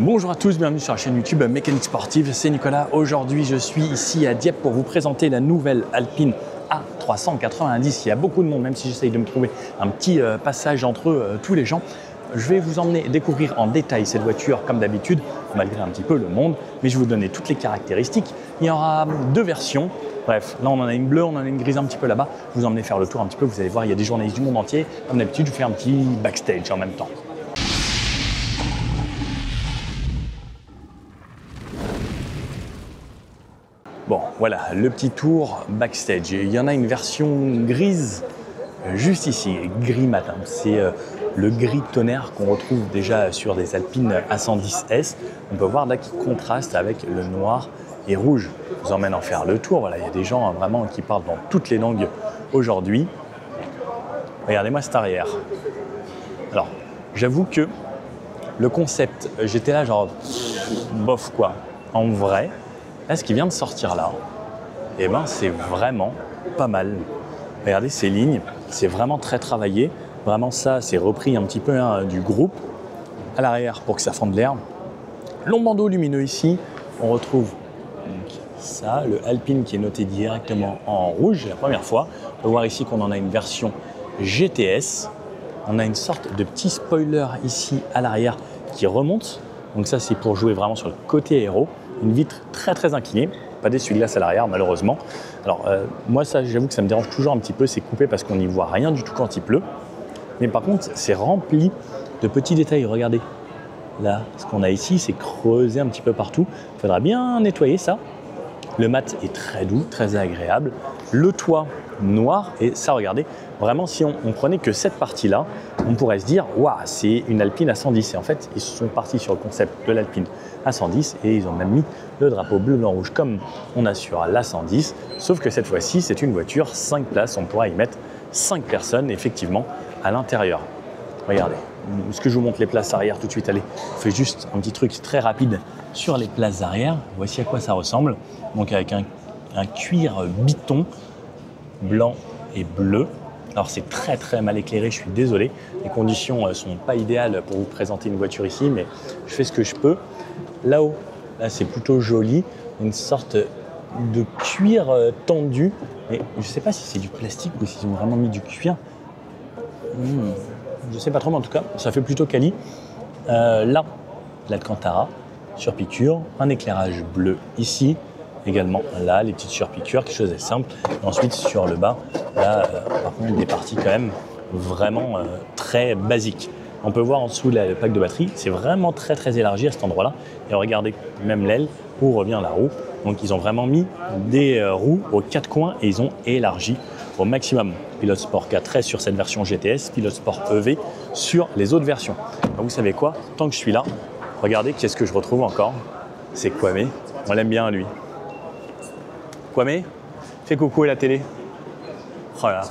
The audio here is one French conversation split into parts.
Bonjour à tous, bienvenue sur la chaîne YouTube Mécanique Sportive, c'est Nicolas. Aujourd'hui je suis ici à Dieppe pour vous présenter la nouvelle Alpine A390. Il y a beaucoup de monde, même si j'essaye de me trouver un petit passage entre tous les gens. Je vais vous emmener découvrir en détail cette voiture comme d'habitude, malgré un petit peu le monde, mais je vais vous donner toutes les caractéristiques. Il y aura deux versions. Bref, là on en a une bleue, on en a une grise un petit peu là-bas. Je vous emmener faire le tour un petit peu, vous allez voir, il y a des journalistes du monde entier. Comme d'habitude, je vous fais un petit backstage en même temps. Bon, voilà, le petit tour backstage. Il y en a une version grise juste ici, gris matin. C'est le gris tonnerre qu'on retrouve déjà sur des Alpines A110S. On peut voir là qu'il contraste avec le noir et rouge. Je vous emmène en faire le tour. Voilà, il y a des gens vraiment qui parlent dans toutes les langues aujourd'hui. Regardez-moi cet arrière. Alors, j'avoue que le concept, j'étais là genre bof quoi, en vrai. Là, ce qui vient de sortir là, eh ben, c'est vraiment pas mal. Regardez ces lignes, c'est vraiment très travaillé. Vraiment ça, c'est repris un petit peu du groupe. À l'arrière pour que ça fende l'air. Long bandeau lumineux ici. On retrouve donc, ça, le Alpine qui est noté directement en rouge, la première fois. On peut voir ici qu'on en a une version GTS. On a une sorte de petit spoiler ici à l'arrière qui remonte. Donc ça, c'est pour jouer vraiment sur le côté aéro. Une vitre très inclinée, pas d'essuie-glace à l'arrière malheureusement. Alors moi ça j'avoue que ça me dérange toujours un petit peu, c'est coupé parce qu'on n'y voit rien du tout quand il pleut. Mais par contre c'est rempli de petits détails, regardez. Là, ce qu'on a ici c'est creusé un petit peu partout. Il faudra bien nettoyer ça. Le mat est très doux, très agréable. Le toit noir et ça regardez, vraiment si on prenait que cette partie-là, on pourrait se dire waouh, c'est une Alpine A110. Et en fait, ils sont partis sur le concept de l'Alpine A110 et ils ont même mis le drapeau bleu, blanc, rouge comme on a sur l'A110. Sauf que cette fois-ci, c'est une voiture 5 places. On pourra y mettre 5 personnes effectivement à l'intérieur. Regardez, est-ce que je vous montre les places arrière tout de suite? Allez, je fais juste un petit truc très rapide sur les places arrière. Voici à quoi ça ressemble. Donc avec un cuir biton blanc et bleu. Alors c'est très mal éclairé, je suis désolé. Les conditions ne sont pas idéales pour vous présenter une voiture ici, mais je fais ce que je peux. Là-haut, là c'est plutôt joli, une sorte de cuir tendu. Mais je ne sais pas si c'est du plastique ou s'ils ont vraiment mis du cuir. Je ne sais pas trop, mais en tout cas, ça fait plutôt quali. Là, l'Alcantara sur piqûre, un éclairage bleu ici. Également là, les petites surpiqûres, quelque chose de simple. Et ensuite sur le bas, là, par contre, des parties quand même vraiment très basiques. On peut voir en dessous là, le pack de batterie, c'est vraiment très élargi à cet endroit-là. Et regardez même l'aile où revient la roue. Donc ils ont vraiment mis des roues aux 4 coins et ils ont élargi au maximum. Pilote Sport 4S sur cette version GTS, Pilote Sport EV sur les autres versions. Donc vous savez quoi, tant que je suis là, regardez qu'est-ce que je retrouve encore. C'est Kwame, on l'aime bien lui. Kwame, fais coucou à la télé. Voilà.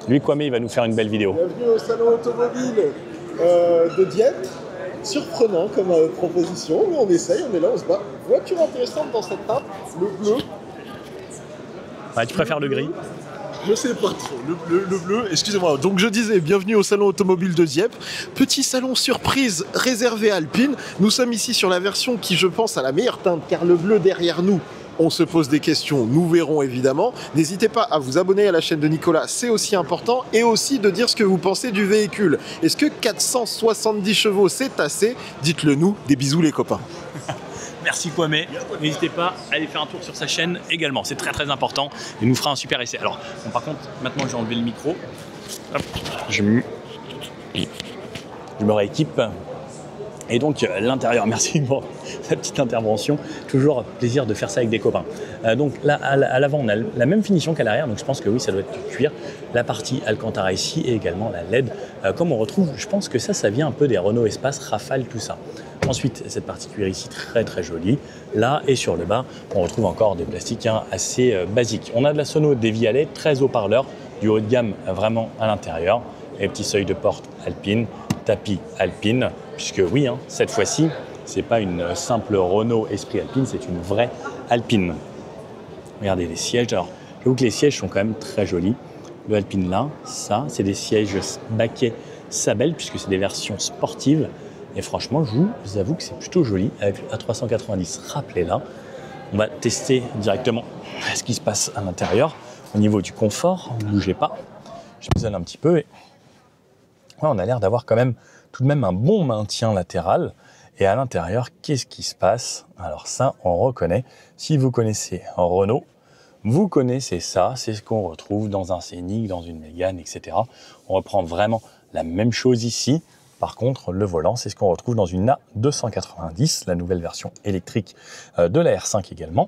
Lui, Kwame, il va nous faire une belle vidéo. Bienvenue au salon automobile de Dieppe. Surprenant comme proposition, mais on essaye, on est là, on se bat. Voiture intéressante dans cette table, le bleu. Ouais, tu préfères le gris? Je sais pas trop, le bleu, excusez-moi. Donc je disais, bienvenue au salon automobile de Dieppe. Petit salon surprise réservé à Alpine. Nous sommes ici sur la version qui, je pense, a la meilleure teinte, car le bleu derrière nous, on se pose des questions, nous verrons évidemment. N'hésitez pas à vous abonner à la chaîne de Nicolas, c'est aussi important. Et aussi de dire ce que vous pensez du véhicule. Est-ce que 470 chevaux, c'est assez? Dites-le nous. Des bisous les copains. Merci Kwame. N'hésitez pas à aller faire un tour sur sa chaîne également. C'est très important. Il nous fera un super essai. Alors, bon, par contre, maintenant je vais enlever le micro. Hop, je me rééquipe. Et donc l'intérieur, merci pour la petite intervention. Toujours plaisir de faire ça avec des copains. Donc là, à l'avant, on a la même finition qu'à l'arrière. Donc je pense que oui, ça doit être du cuir. La partie Alcantara ici et également la LED. Comme on retrouve, je pense que ça vient un peu des Renault Espace, Rafale, tout ça. Ensuite, cette partie cuir ici, très jolie. Là et sur le bas, on retrouve encore des plastiques assez basiques. On a de la sono déviée à LED, 13 haut-parleurs, du haut de gamme vraiment à l'intérieur. Et petit seuil de porte Alpine, tapis Alpine, puisque oui, cette fois-ci, c'est pas une simple Renault Esprit Alpine, c'est une vraie Alpine. Regardez les sièges. Alors, j'avoue que les sièges sont quand même très jolis. Le Alpine là, ça, c'est des sièges baquets Sabel, puisque c'est des versions sportives. Et franchement, je vous avoue que c'est plutôt joli avec le A390 rappelé là. On va tester directement ce qui se passe à l'intérieur. Au niveau du confort, ne bougez pas. Je m'isole un petit peu et ouais, on a l'air d'avoir quand même tout de même un bon maintien latéral. Et à l'intérieur, qu'est-ce qui se passe? Alors ça, on reconnaît. Si vous connaissez Renault, vous connaissez ça. C'est ce qu'on retrouve dans un Scénic, dans une Mégane, etc. On reprend vraiment la même chose ici. Par contre, le volant, c'est ce qu'on retrouve dans une A290, la nouvelle version électrique de la R5 également.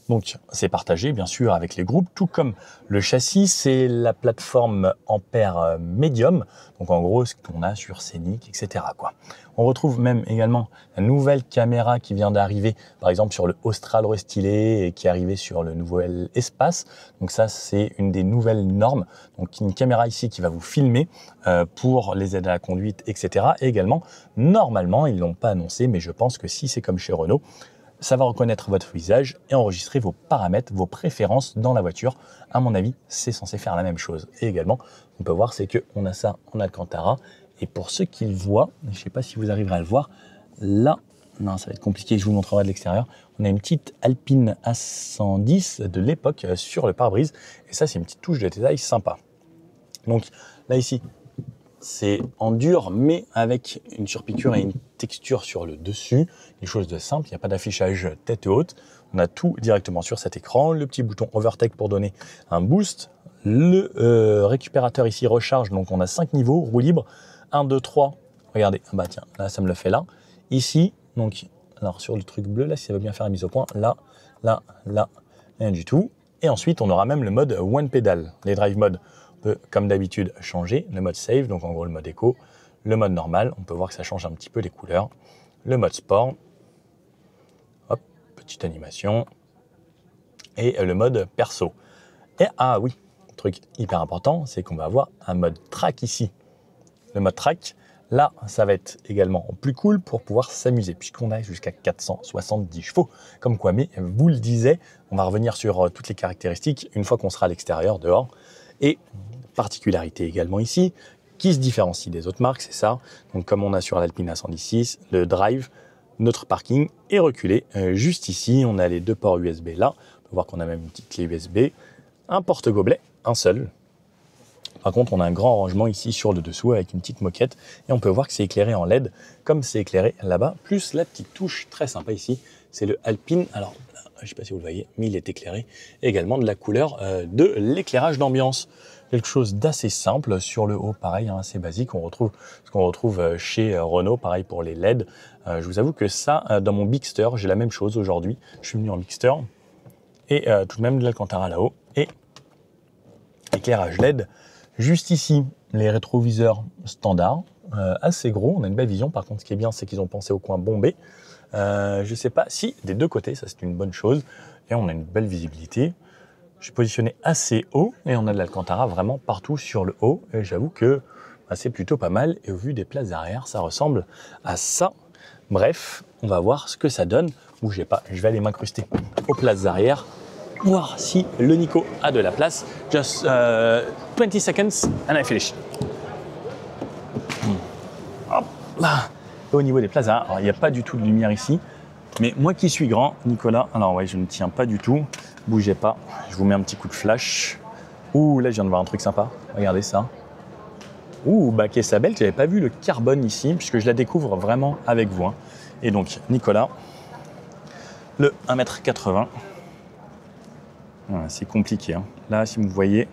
Donc, c'est partagé, bien sûr, avec les groupes, tout comme le châssis, c'est la plateforme Ampère Medium. Donc, en gros, ce qu'on a sur Scénic, etc., quoi. On retrouve même également la nouvelle caméra qui vient d'arriver, par exemple, sur le Austral restylé et qui est arrivé sur le nouvel Espace. Donc, ça, c'est une des nouvelles normes. Donc, une caméra ici qui va vous filmer pour les aides à la conduite, etc. Et également, normalement, ils ne l'ont pas annoncé, mais je pense que si c'est comme chez Renault, ça va reconnaître votre visage et enregistrer vos paramètres, vos préférences dans la voiture. À mon avis, c'est censé faire la même chose. Et également, on peut voir, c'est qu'on a ça en Alcantara. Et pour ceux qui le voient, je ne sais pas si vous arriverez à le voir, là, non, ça va être compliqué, je vous montrerai de l'extérieur. On a une petite Alpine A110 de l'époque sur le pare-brise. Et ça, c'est une petite touche de détail sympa. Donc là, ici, c'est en dur, mais avec une surpiqûre et une texture sur le dessus. Des choses de simple, il n'y a pas d'affichage tête haute. On a tout directement sur cet écran. Le petit bouton Overtake pour donner un boost. Le récupérateur ici recharge, donc on a 5 niveaux, roue libre. 1, 2, 3. Regardez, bah tiens, là ça me le fait là. Ici, donc, alors sur le truc bleu, là, si ça veut bien faire la mise au point, là, là, là, rien du tout. Et ensuite, on aura même le mode One Pedal, les drive modes. On peut, comme d'habitude, changer le mode save, donc en gros le mode éco, le mode normal, on peut voir que ça change un petit peu les couleurs, le mode sport, hop, petite animation, et le mode perso. Et ah oui, truc hyper important, c'est qu'on va avoir un mode track ici. Le mode track, là, ça va être également plus cool pour pouvoir s'amuser, puisqu'on a jusqu'à 470 chevaux. Comme quoi, mais vous le disiez, on va revenir sur toutes les caractéristiques une fois qu'on sera à l'extérieur, dehors. Et particularité également ici, qui se différencie des autres marques, c'est ça. Donc comme on a sur l'Alpine A116, le drive, notre parking est reculé. Juste ici, on a les 2 ports USB là. On peut voir qu'on a même une petite clé USB, un porte-gobelet, un seul. Par contre, on a un grand rangement ici sur le dessous avec une petite moquette. Et on peut voir que c'est éclairé en LED, comme c'est éclairé là-bas. Plus la petite touche très sympa ici, c'est le Alpine. Alors, je ne sais pas si vous le voyez, mais il est éclairé également de la couleur de l'éclairage d'ambiance. Quelque chose d'assez simple. Sur le haut, pareil, hein, assez basique. On retrouve ce qu'on retrouve chez Renault, pareil pour les LED. Je vous avoue que ça, dans mon Bigster, j'ai la même chose aujourd'hui. Je suis venu en Bigster et tout de même de l'Alcantara là-haut. Et éclairage LED. Juste ici, les rétroviseurs standards, assez gros. On a une belle vision. Par contre, ce qui est bien, c'est qu'ils ont pensé au coin bombé. Je ne sais pas si des deux côtés, ça c'est une bonne chose. Et on a une belle visibilité. Je suis positionné assez haut et on a de l'Alcantara vraiment partout sur le haut. Et j'avoue que bah, c'est plutôt pas mal. Et au vu des places arrière, ça ressemble à ça. Bref, on va voir ce que ça donne. Bougez pas, je vais aller m'incruster aux places arrière. Voir si le Nico a de la place. Just 20 seconds and I finish. Hop là. Au niveau des places arrière, alors, il n'y a pas du tout de lumière ici. Mais moi qui suis grand, Nicolas, alors ouais, je ne tiens pas du tout. Bougez pas, je vous mets un petit coup de flash. Ouh, là je viens de voir un truc sympa. Regardez ça. Ouh, bah qui est sa belle, je n'avais pas vu le carbone ici, puisque je la découvre vraiment avec vous. Hein. Et donc, Nicolas, le 1m80. C'est compliqué. Hein. Là, si vous voyez,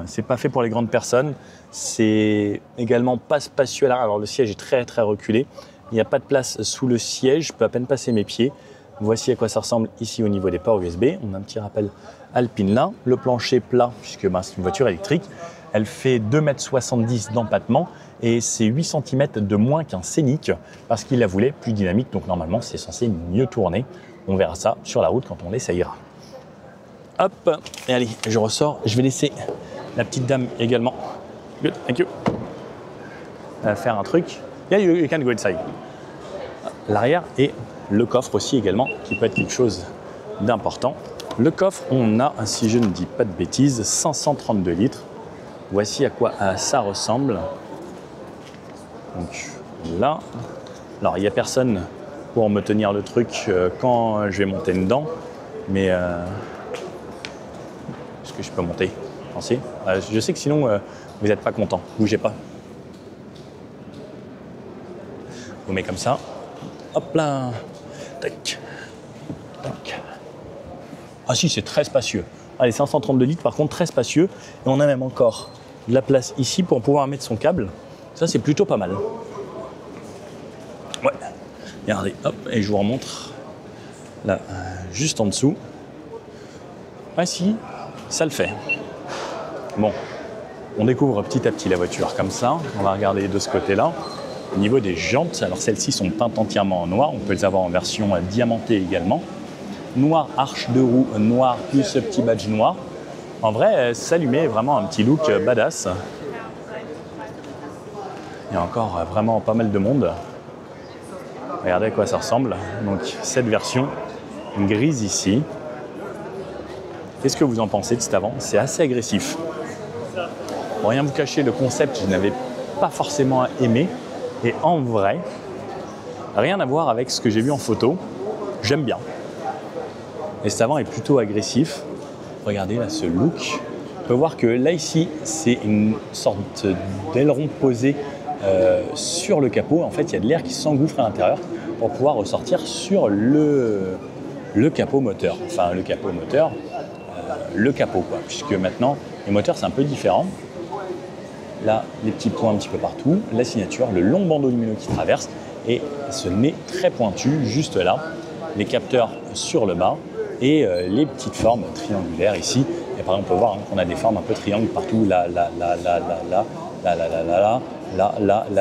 c'est pas fait pour les grandes personnes. C'est également pas spacieux là. Alors le siège est très très reculé. Il n'y a pas de place sous le siège. Je peux à peine passer mes pieds. Voici à quoi ça ressemble ici au niveau des ports USB. On a un petit rappel Alpine là. Le plancher plat, puisque bah, c'est une voiture électrique. Elle fait 2,70 m d'empattement et c'est 8 cm de moins qu'un Scénic parce qu'il la voulait plus dynamique. Donc normalement, c'est censé mieux tourner. On verra ça sur la route quand on l'essayera. Hop, et allez, je ressors. Je vais laisser la petite dame également. Good, thank you. Faire un truc. Yeah, you can go inside. L'arrière et le coffre aussi également, qui peut être quelque chose d'important. Le coffre, on a, si je ne dis pas de bêtises, 532 litres. Voici à quoi ça ressemble. Donc, là. Alors, il n'y a personne pour me tenir le truc quand je vais monter dedans. Mais est-ce que je peux monter? Pensez. Je sais que sinon, vous n'êtes pas content. Bougez pas. Vous mettez comme ça. Hop là. Tac. Tac. Ah si, c'est très spacieux. Allez, 532 litres, par contre, très spacieux. Et on a même encore de la place ici pour pouvoir mettre son câble. Ça, c'est plutôt pas mal. Ouais. Regardez, hop, et je vous remontre. Là, juste en dessous. Ah si, ça le fait. Bon, on découvre petit à petit la voiture comme ça. On va regarder de ce côté-là. Au niveau des jantes, alors celles-ci sont peintes entièrement en noir. On peut les avoir en version diamantée également. Noir, arche de roue noir, plus ce petit badge noir. En vrai, ça lui met vraiment un petit look badass. Il y a encore vraiment pas mal de monde. Regardez à quoi ça ressemble. Donc cette version grise ici. Qu'est-ce que vous en pensez de cet avant? C'est assez agressif. Pour rien vous cacher, le concept, je n'avais pas forcément aimé. Et en vrai, rien à voir avec ce que j'ai vu en photo. J'aime bien. Et cet avant est plutôt agressif. Regardez là ce look. On peut voir que là ici, c'est une sorte d'aileron posé sur le capot. En fait, il y a de l'air qui s'engouffre à l'intérieur pour pouvoir ressortir sur le capot moteur. Enfin, le capot moteur, le capot quoi. Puisque maintenant, les moteurs, c'est un peu différent. Là, les petits points un petit peu partout. La signature, le long bandeau lumineux qui traverse et ce nez très pointu juste là. Les capteurs sur le bas. Et les petites formes triangulaires ici. Et par exemple, on peut voir qu'on a des formes un peu triangles partout. Là,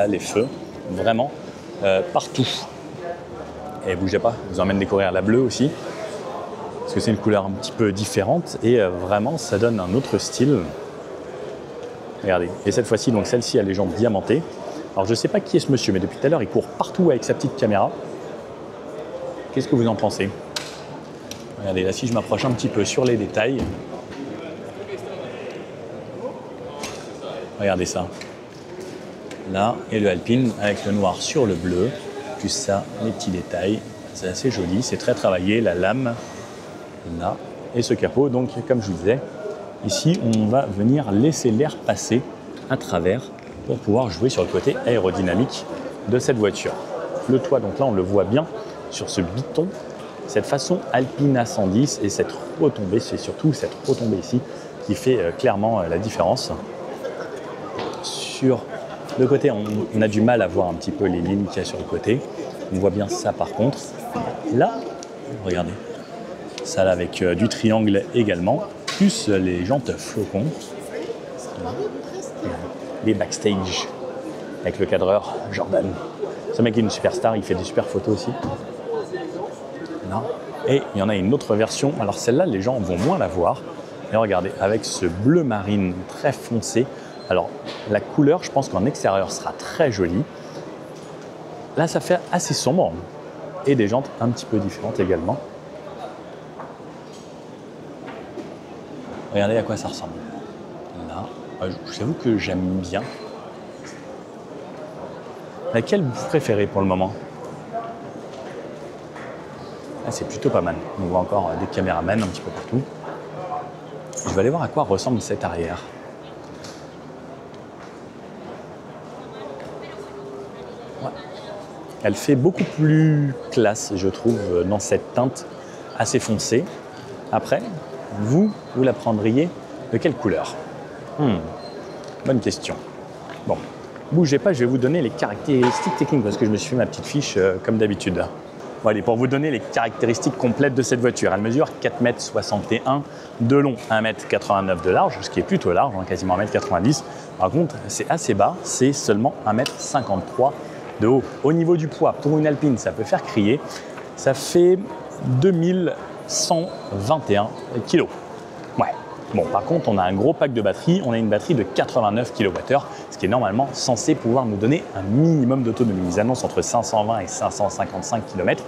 les feux. Vraiment partout. Et bougez pas, je vous emmène découvrir la bleue aussi. Parce que c'est une couleur un petit peu différente. Et vraiment, ça donne un autre style. Regardez. Et cette fois-ci, donc celle-ci a les jambes diamantées. Alors, je ne sais pas qui est ce monsieur, mais depuis tout à l'heure, il court partout avec sa petite caméra. Qu'est-ce que vous en pensez? Regardez, là, si je m'approche un petit peu sur les détails. Regardez ça. Là, et le Alpine avec le noir sur le bleu. Plus ça, les petits détails. C'est assez joli, c'est très travaillé. La lame, là, et ce capot. Donc, comme je vous disais, ici, on va venir laisser l'air passer à travers pour pouvoir jouer sur le côté aérodynamique de cette voiture. Le toit, donc là, on le voit bien sur ce biton. Cette façon Alpine A110 et cette retombée, c'est surtout cette retombée ici qui fait clairement la différence. Sur le côté, on a du mal à voir un petit peu les lignes qu'il y a sur le côté. On voit bien ça par contre. Là, regardez, ça là avec du triangle également, plus les jantes flocons. Les backstage avec le cadreur Jordan. Ce mec est une superstar, il fait des super photos aussi. Et il y en a une autre version. Alors celle-là, les gens vont moins la voir. Et regardez, avec ce bleu marine très foncé. Alors la couleur, je pense qu'en extérieur sera très jolie. Là, ça fait assez sombre. Et des jantes un petit peu différentes également. Regardez à quoi ça ressemble. Là, j'avoue que j'aime bien. Laquelle vous préférez pour le moment? Ah, c'est plutôt pas mal. On voit encore des caméramans un petit peu partout. Je vais aller voir à quoi ressemble cette arrière. Ouais. Elle fait beaucoup plus classe, je trouve, dans cette teinte assez foncée. Après, vous la prendriez de quelle couleur? Bonne question. Bon, bougez pas, je vais vous donner les caractéristiques techniques parce que je me suis fait ma petite fiche comme d'habitude. Bon, allez, pour vous donner les caractéristiques complètes de cette voiture, elle mesure 4,61 m de long, 1,89 m de large, ce qui est plutôt large, quasiment 1,90 m. Par contre, c'est assez bas, c'est seulement 1,53 m de haut. Au niveau du poids, pour une Alpine, ça peut faire crier. Ça fait 2121 kg. Ouais. Bon, par contre, on a un gros pack de batterie. On a une batterie de 89 kWh, ce qui est normalement censé pouvoir nous donner un minimum d'autonomie. Ils annoncent entre 520 et 555 km.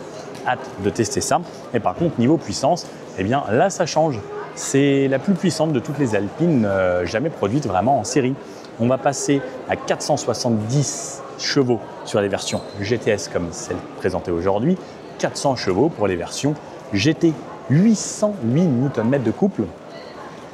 Hâte de tester ça. Et par contre, niveau puissance, eh bien là, ça change. C'est la plus puissante de toutes les Alpines jamais produites vraiment en série. On va passer à 470 chevaux sur les versions GTS comme celle présentée aujourd'hui, 400 chevaux pour les versions GT, 808 Nm de couple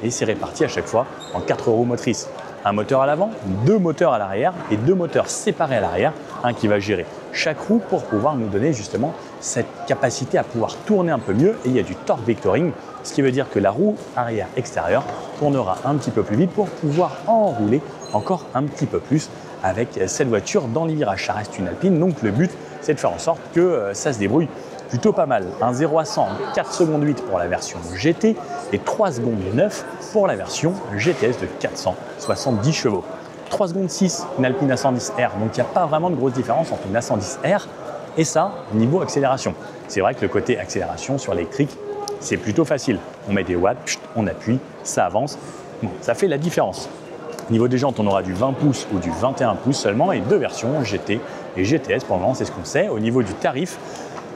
et c'est réparti à chaque fois en 4 roues motrices. Un moteur à l'avant, 2 moteurs à l'arrière et 2 moteurs séparés à l'arrière, un qui va gérer chaque roue pour pouvoir nous donner justement cette capacité à pouvoir tourner un peu mieux et il y a du torque vectoring, ce qui veut dire que la roue arrière extérieure tournera un petit peu plus vite pour pouvoir enrouler encore un petit peu plus avec cette voiture dans les virages. Ça reste une Alpine, donc le but c'est de faire en sorte que ça se débrouille plutôt pas mal. Un 0 à 100 en 4 secondes 8 pour la version GT et 3 secondes 9 pour la version GTS de 470 chevaux. 3 secondes 6, une Alpine A110R, donc il n'y a pas vraiment de grosse différence entre une A110R et ça, niveau accélération. C'est vrai que le côté accélération sur l'électrique, c'est plutôt facile. On met des watts, on appuie, ça avance, bon, ça fait la différence. Au niveau des jantes, on aura du 20 pouces ou du 21 pouces seulement et 2 versions GT et GTS pour le moment, c'est ce qu'on sait. Au niveau du tarif,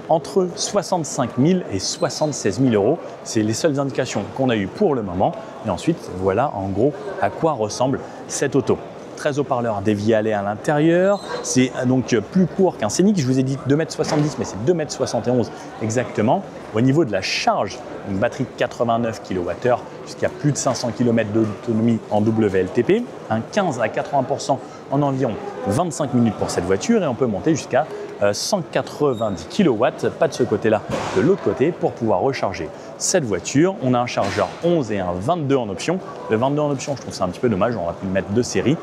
entre 65 000 et 76 000 euros, c'est les seules indications qu'on a eues pour le moment. Et ensuite, voilà en gros à quoi ressemble cette auto. 13 haut-parleurs déviés à l'intérieur, c'est donc plus court qu'un Scénic. Je vous ai dit 2,70 m, mais c'est 2,71 m exactement. Au niveau de la charge, une batterie de 89 kWh jusqu'à plus de 500 km d'autonomie en WLTP, un 15 à 80% en environ 25 minutes pour cette voiture et on peut monter jusqu'à 190 kW, pas de ce côté-là, de l'autre côté pour pouvoir recharger cette voiture. On a un chargeur 11 et un 22 en option. Le 22 en option, je trouve ça un petit peu dommage, on aurait pu le mettre de série.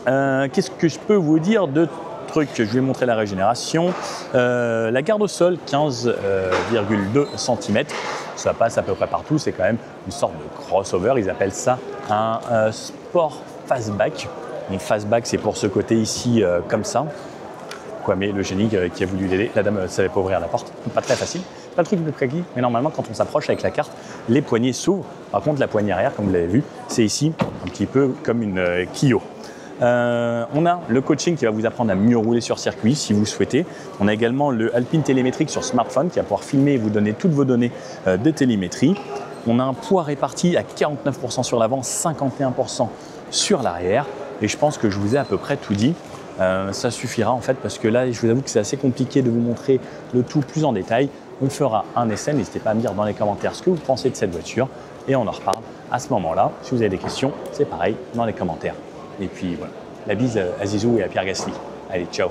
Qu'est-ce que je peux vous dire de trucs? Je vais montrer la régénération. La garde au sol, 15,2 cm. Ça passe à peu près partout. C'est quand même une sorte de crossover. Ils appellent ça un sport fastback. Donc fastback, c'est pour ce côté ici comme ça. Quoi, mais le génie qui a voulu l'aider, la dame ne savait pas ouvrir la porte. Pas très facile. Pas le truc le plus précis, mais normalement, quand on s'approche avec la carte, les poignées s'ouvrent. Par contre, la poignée arrière, comme vous l'avez vu, c'est ici un petit peu comme une Clio. On a le coaching qui va vous apprendre à mieux rouler sur circuit si vous souhaitez. On a également le Alpine télémétrique sur smartphone qui va pouvoir filmer et vous donner toutes vos données de télémétrie. On a un poids réparti à 49% sur l'avant, 51% sur l'arrière. Et je pense que je vous ai à peu près tout dit. Ça suffira en fait parce que là, je vous avoue que c'est assez compliqué de vous montrer le tout plus en détail. On fera un essai. N'hésitez pas à me dire dans les commentaires ce que vous pensez de cette voiture et on en reparle à ce moment-là. Si vous avez des questions, c'est pareil dans les commentaires. Et puis voilà, la bise à Zizou et à Pierre Gasly. Allez, ciao!